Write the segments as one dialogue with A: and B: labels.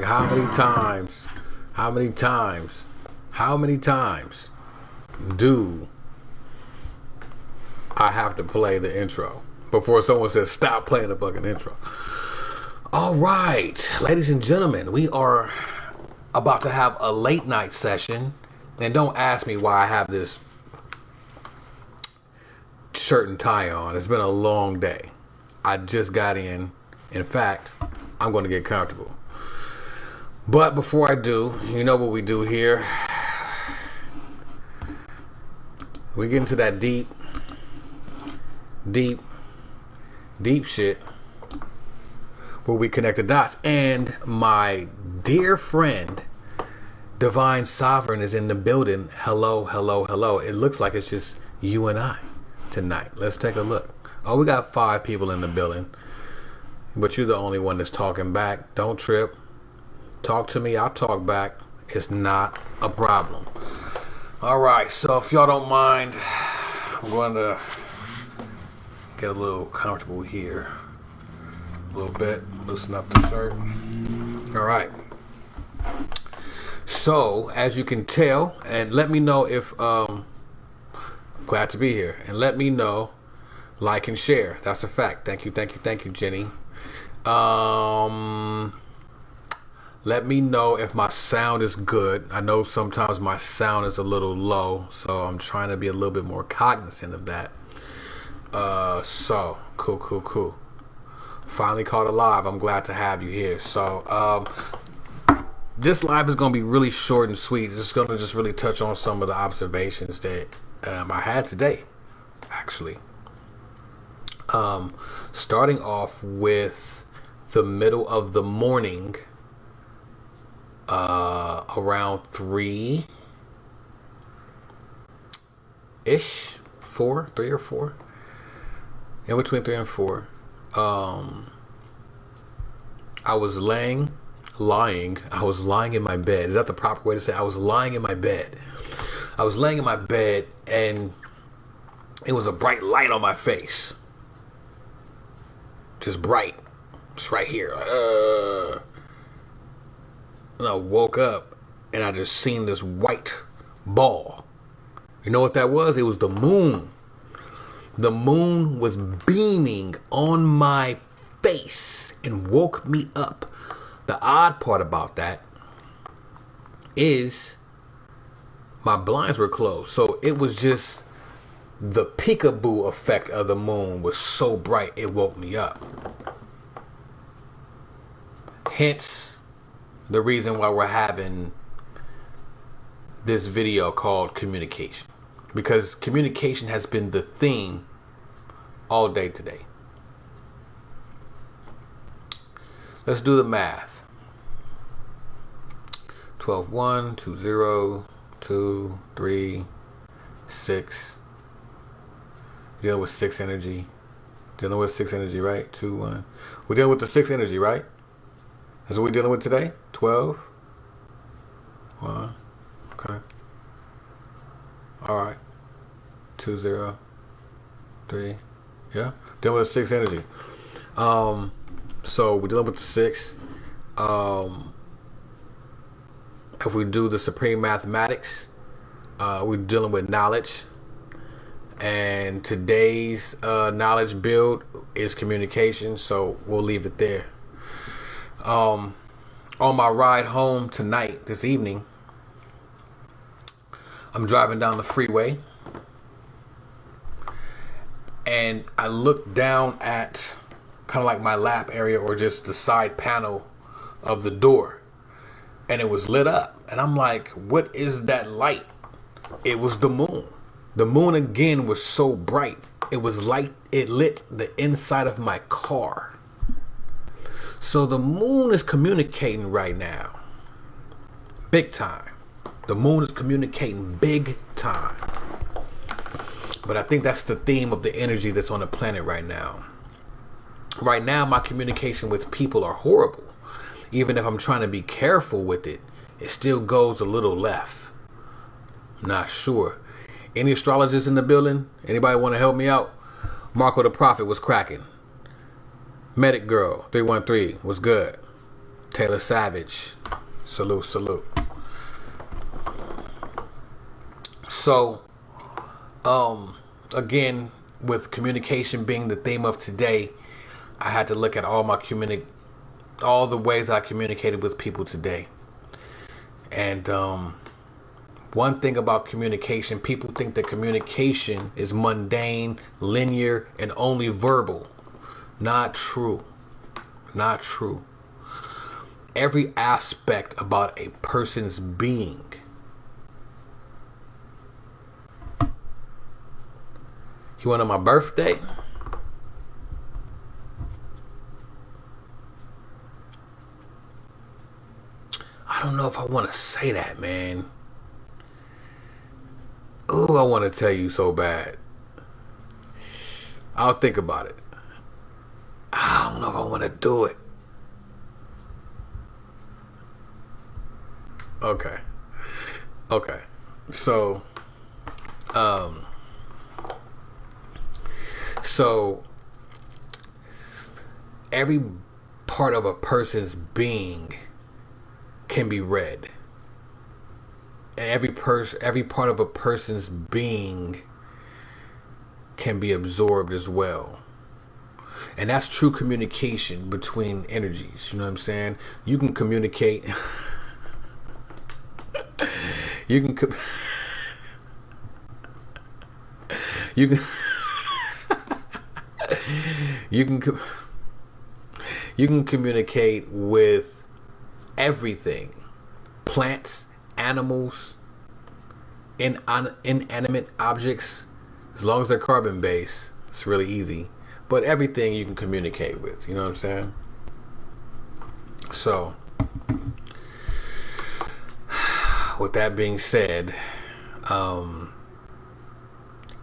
A: how many times do I have to play the intro before someone says stop playing the fucking intro? All right, ladies and gentlemen, we are about to have a late night session. And don't ask me why I have this shirt and tie on. It's been a long day. I just got in. In fact, I'm going to get comfortable. But before I do, you know what we do here. We get into that deep shit where we connect the dots. And my dear friend Divine Sovereign is in the building. Hello. It looks like it's just you and I tonight. Let's take a look. Oh, we got 5 people in the building, but you're the only one that's talking back. Don't trip. Talk to me. I'll talk back. It's not a problem. All right. So if y'all don't mind, I'm going to get a little comfortable here. A little bit. Loosen up the shirt. All right. So, as you can tell, and let me know if, glad to be here, and let me know, like and share. That's a fact. Thank you, Jenny. Let me know if my sound is good. I know sometimes my sound is a little low, so I'm trying to be a little bit more cognizant of that. So, cool. Finally caught a live. I'm glad to have you here. So, this live is going to be really short and sweet. It's going to just really touch on some of the observations that I had today, actually. Starting off with the middle of the morning, around 3-ish, 3 or 4, in between 3 and 4. I was lying in my bed. Is that the proper way to say it? I was lying in my bed. I was laying in my bed and it was a bright light on my face. Just bright. Just right here. And I woke up and I just seen this white ball. You know what that was? It was the moon. The moon was beaming on my face and woke me up. The odd part about that is my blinds were closed. So it was just the peekaboo effect of the moon was so bright it woke me up. Hence the reason why we're having this video called communication. Because communication has been the theme all day today. Let's do the math. 12, 1, 2, 0, 2, 3, 6. Dealing with 6 energy. Right? 2, 1. We're dealing with the 6 energy, right? That's what we're dealing with today? 12. 1. Okay. Alright. 2, 0, 3. Yeah? Dealing with the 6 energy. So we're dealing with the 6. If we do the supreme mathematics, we're dealing with knowledge. And today's knowledge build is communication, so we'll leave it there. On my ride home tonight, this evening, I'm driving down the freeway. And I look down at kind of like my lap area or just the side panel of the door, and it was lit up, and I'm like, what is that light? It was the moon. The moon again was so bright it was light. It lit the inside of my car. So the moon is communicating right now, big time. The moon is communicating big time. But I think that's the theme of the energy that's on the planet right now. Right now, my communication with people are horrible. Even if I'm trying to be careful with it, it still goes a little left. I'm not sure. Any astrologers in the building? Anybody want to help me out? Marco the Prophet was cracking. Medic Girl 313 was good. Taylor Savage. Salute, salute. So, again, with communication being the theme of today, I had to look at all the ways I communicated with people today. And one thing about communication, people think that communication is mundane, linear, and only verbal. Not true. Not true. Every aspect about a person's being. You want on my birthday? I don't know if I want to say that, man. Ooh, I want to tell you so bad. I'll think about it. I don't know if I want to do it. Okay. So every part of a person's being can be read. And every part of a person's being can be absorbed as well. And that's true communication between energies. You know what I'm saying? You can communicate. You can communicate with everything. Plants, animals, inanimate objects, as long as they're carbon based, it's really easy. But everything you can communicate with, you know what I'm saying? So, with that being said,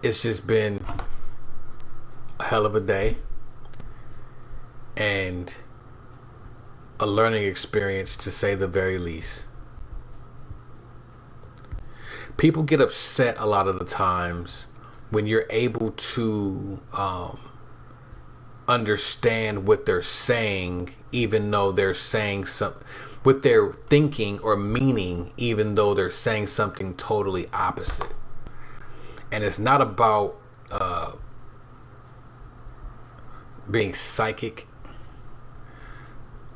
A: it's just been a hell of a day and a learning experience, to say the very least. People get upset a lot of the times when you're able to understand what they're saying, even though they're saying something, what they're thinking or meaning, even though they're saying something totally opposite. And it's not about being psychic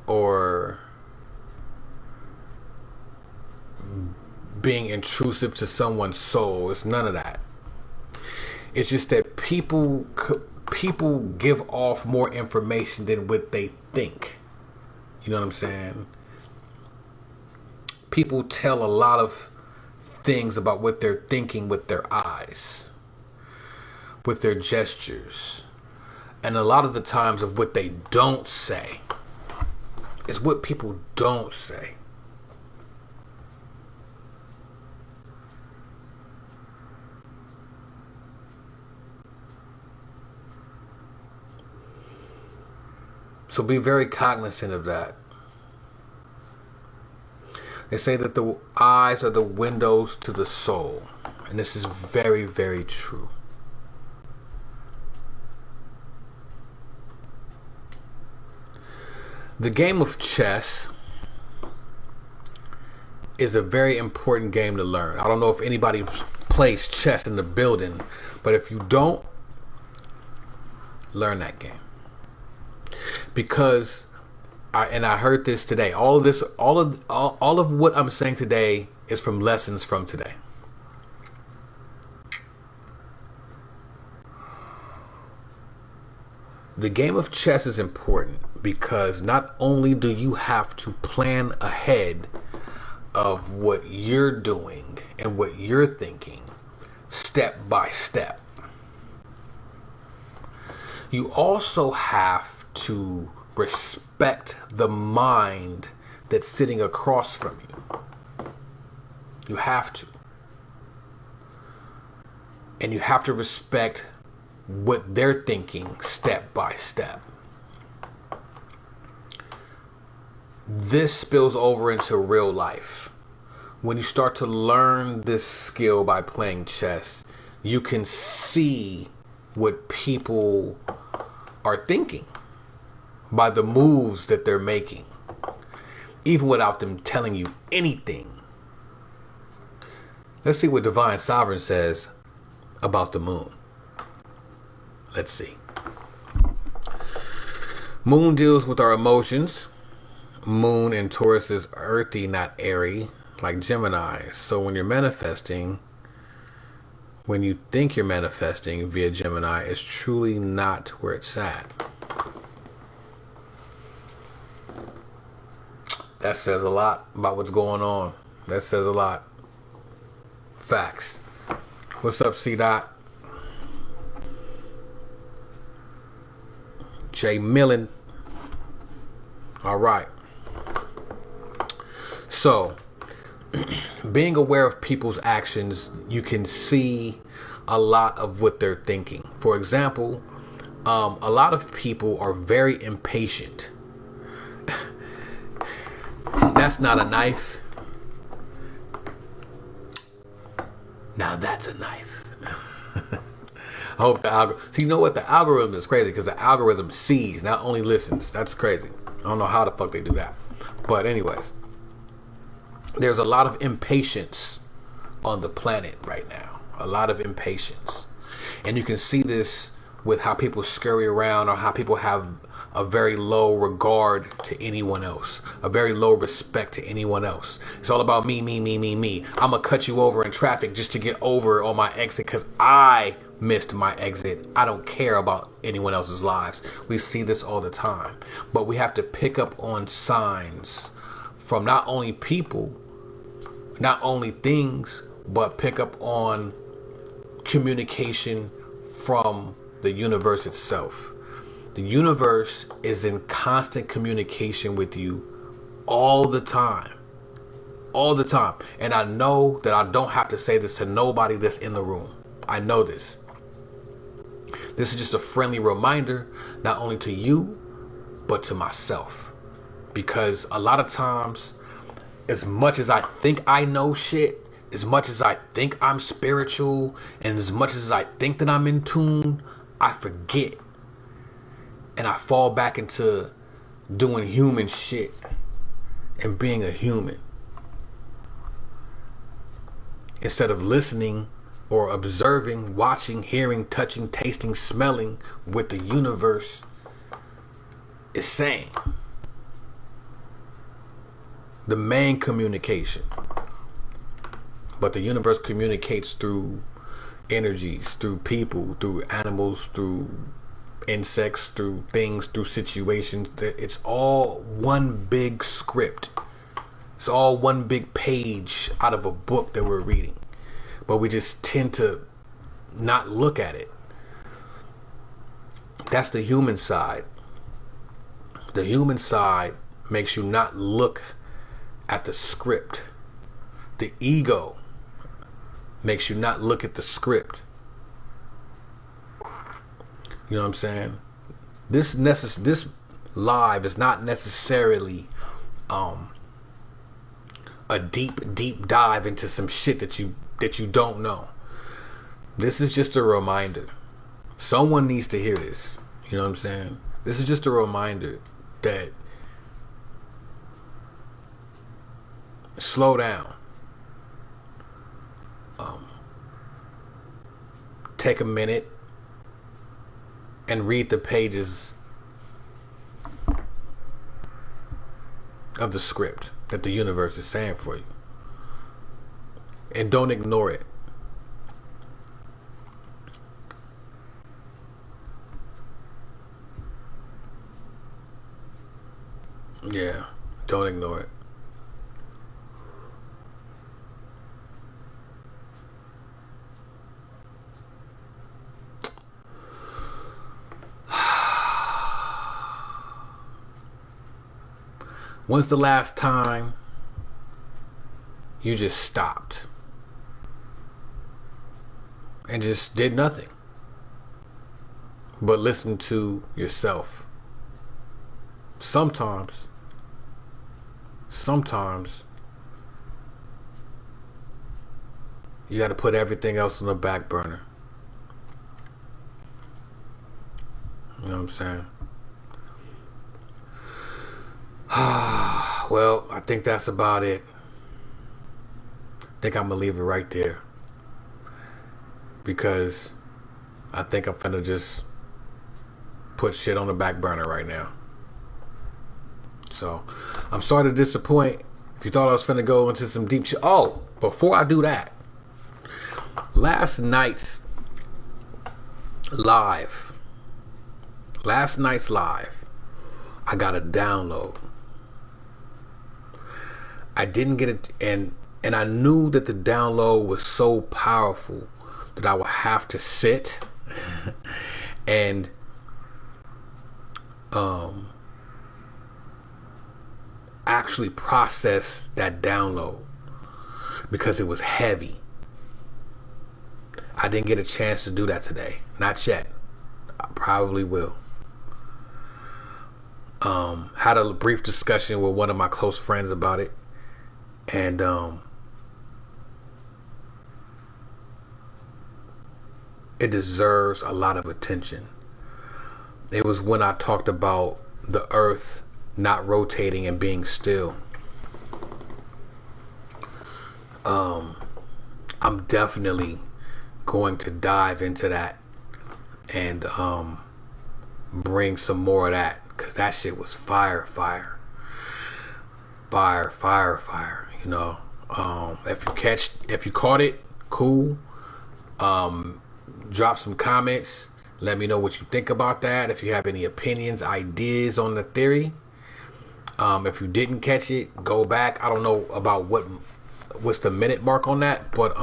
A: or being intrusive to someone's soul. It's none of that. It's just that people give off more information than what they think. You know what I'm saying? People tell a lot of things about what they're thinking with their eyes, with their gestures, and a lot of the times of what they don't say. It's what people don't say. So be very cognizant of that. They say that the eyes are the windows to the soul. And this is very, very true. The game of chess is a very important game to learn. I don't know if anybody plays chess in the building, but if you don't, learn that game. Because I heard this today. All of what I'm saying today is from lessons from today. The game of chess is important because not only do you have to plan ahead of what you're doing and what you're thinking step by step, you also have to respect the mind that's sitting across from you. You have to. And you have to respect what they're thinking step by step. This spills over into real life. When you start to learn this skill by playing chess, you can see what people are thinking by the moves that they're making. even without them telling you anything. Let's see what Divine Sovereign says about the moon. Let's see. Moon deals with our emotions. Moon in Taurus is earthy, not airy, like Gemini. So when you're manifesting, when you think you're manifesting via Gemini, it's truly not where it's at. That says a lot about what's going on. That says a lot. Facts. What's up, C-Dot? Jay Millen. All right. So, being aware of people's actions, you can see a lot of what they're thinking. For example, a lot of people are very impatient. That's not a knife. Now that's a knife. I hope the algorithm. See, you know what? The algorithm is crazy because the algorithm sees, not only listens. That's crazy. I don't know how the fuck they do that. But anyways, there's a lot of impatience on the planet right now. A lot of impatience. And you can see this with how people scurry around, or how people have a very low regard to anyone else, a very low respect to anyone else. It's all about me, me, me, me, me. I'm gonna cut you over in traffic just to get over on my exit because I missed my exit. I don't care about anyone else's lives. We see this all the time. But we have to pick up on signs from not only people, not only things, but pick up on communication from the universe itself. The universe is in constant communication with you all the time. All the time. And I know that I don't have to say this to nobody that's in the room. I know this. This is just a friendly reminder, not only to you, but to myself. Because a lot of times, as much as I think I know shit, as much as I think I'm spiritual, and as much as I think that I'm in tune, I forget. And I fall back into doing human shit and being a human instead of listening or observing, watching, hearing, touching, tasting, smelling what the universe is saying. The main communication. But the universe communicates through energies, through people, through animals, through insects, through things, through situations. It's all one big script. It's all one big page out of a book that we're reading. But we just tend to not look at it. That's the human side. The human side makes you not look at the script. The ego makes you not look at the script. You know what I'm saying? This live is not necessarily a deep dive into some shit that you don't know. This is just a reminder. Someone needs to hear this. You know what I'm saying? This is just a reminder that slow down. Take a minute and read the pages of the script that the universe is saying for you. And don't ignore it. Yeah, don't ignore it. When's the last time you just stopped and just did nothing but listen to yourself? Sometimes you got to put everything else on the back burner. You know what I'm saying? Well, I think that's about it. I think I'm gonna leave it right there because I think I'm finna just put shit on the back burner right now. So I'm sorry to disappoint. If you thought I was finna go into some deep shit. Oh, before I do that, last night's live, I got a download. I didn't get it, and I knew that the download was so powerful that I would have to sit and actually process that download because it was heavy. I didn't get a chance to do that today. Not yet. I probably will. Had a brief discussion with one of my close friends about it, and it deserves a lot of attention. It was when I talked about the earth not rotating and being still. I'm definitely going to dive into that and bring some more of that, because that shit was fire. You know, if you caught it, cool. Drop some comments. Let me know what you think about that. If you have any opinions, ideas on the theory. If you didn't catch it, go back. I don't know about what's the minute mark on that, but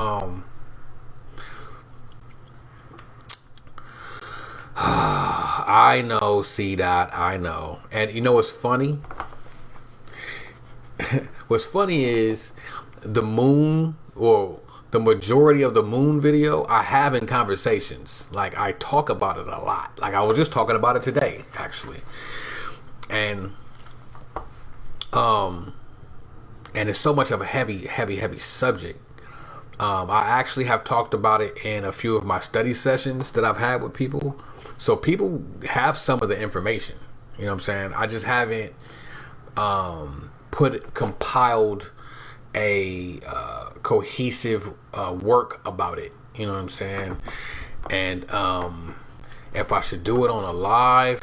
A: I know, C dot, I know. And you know what's funny? What's funny is the moon, or the majority of the moon video, I have in conversations. Like, I talk about it a lot. Like, I was just talking about it today, actually. And it's so much of a heavy subject. I actually have talked about it in a few of my study sessions that I've had with people. So people have some of the information. You know what I'm saying? I just haven't compiled a cohesive work about it. You know what I'm saying? And if I should do it on a live,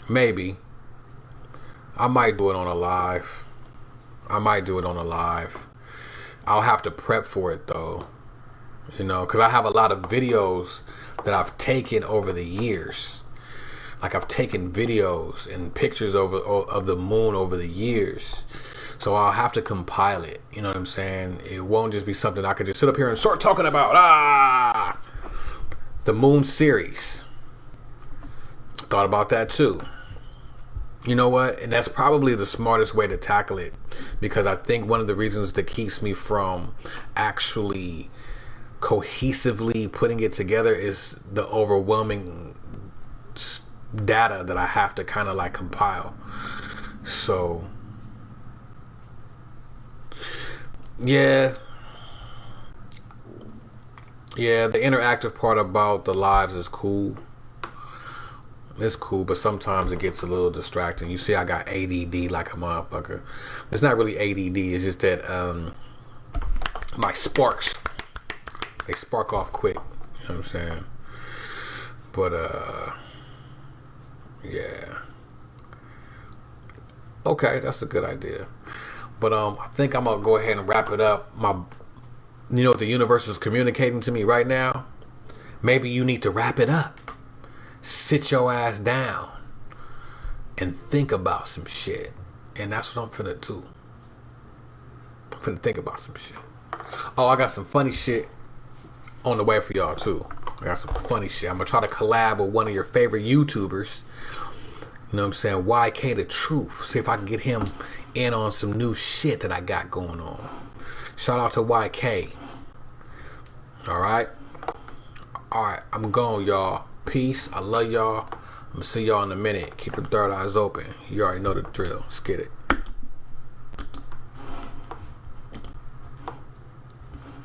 A: maybe. I might do it on a live. I'll have to prep for it though. You know, because I have a lot of videos that I've taken over the years. Like, I've taken videos and pictures of the moon over the years. So I'll have to compile it. You know what I'm saying? It won't just be something I could just sit up here and start talking about. The moon series. Thought about that too. You know what? And that's probably the smartest way to tackle it, because I think one of the reasons that keeps me from actually cohesively putting it together is the overwhelming data that I have to kind of like compile. So yeah, the interactive part about the lives is cool. It's cool, but sometimes it gets a little distracting. You see, I got ADD like a motherfucker. It's not really ADD. It's just that my sparks, they spark off quick. You know what I'm saying? But yeah. Okay, that's a good idea. But I think I'm gonna go ahead and wrap it up. You know what the universe is communicating to me right now? Maybe you need to wrap it up. Sit your ass down and think about some shit. And that's what I'm finna do. I'm finna think about some shit. Oh, I got some funny shit on the way for y'all too. I got some funny shit. I'm gonna try to collab with one of your favorite YouTubers. You know what I'm saying? YK the Truth. See if I can get him in on some new shit that I got going on. Shout out to YK. Alright, I'm gone, y'all. Peace. I love y'all. I'm gonna see y'all in a minute. Keep the third eyes open. You already know the drill. Let's get it.